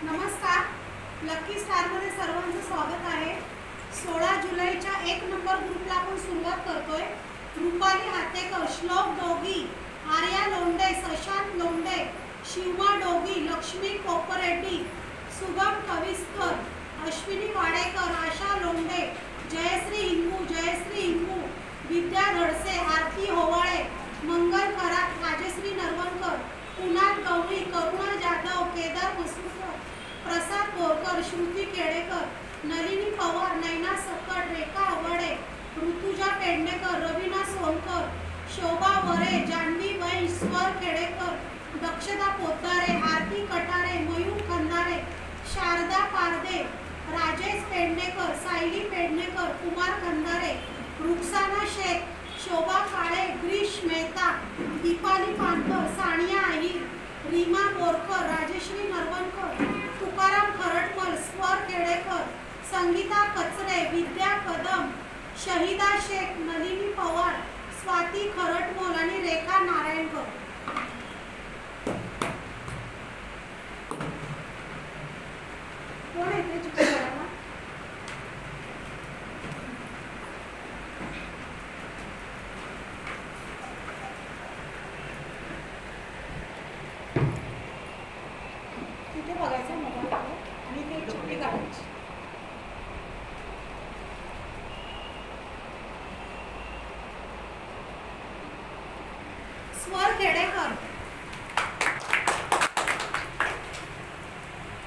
नमस्कार, लकी स्टारमध्ये सर्वांचं स्वागत आहे। 16 जुलैच्या 1 नंबर ग्रुपला आपण सुरुवात करतोय। रुपाली हातेकर, श्लोक डोगी, आर्या लोंढे, शशांक लोंढे, शिवमा डोगी, लक्ष्मी कोपरेड्डी, सुगम कविस्कर, अश्विनी वाडेकर, आशा लोंढे, जयश्री हिंगू, विद्या धडसे, आरती होवाळे, मंगल खरात, राजश्री नरवणकर, कुणाल गवळी, करुणा जाधव, केदार मसूरकर, प्रसाद बोरकर, श्रुती केडेकर, नलिनी पवार, नैना सकट, रेखा अवडे, ऋतुजा पेडणेकर, रवीना सोनकर, शोभा वरे, जान्हवी वैश, स्वर खेडेकर, दक्षता पोद्दारे, आरती कटारे, मयूर खंदारे, शारदा पारदे, राजेश पेडणेकर, सायली पेडणेकर, कुमार खंदारे, रुक्साना शेख, शोभा काळे, ग्रीश मेहता, दीपाली पानकर, सानिया आहिर, रीमा बोरकर, राजेश्री नरवणकर, तुकाराम खरटमल, स्वर खेडेकर, संगीता कचरे, विद्या कदम, शहीदा शेख, नलिनी पवार, स्वाती खरटमल आणि रेखा नारायणकर। कोण येते चित्र करायला? तिथे बघायचं मोबाईल आणि ते चिठ्ठी काढायची। स्वर खेडेकर,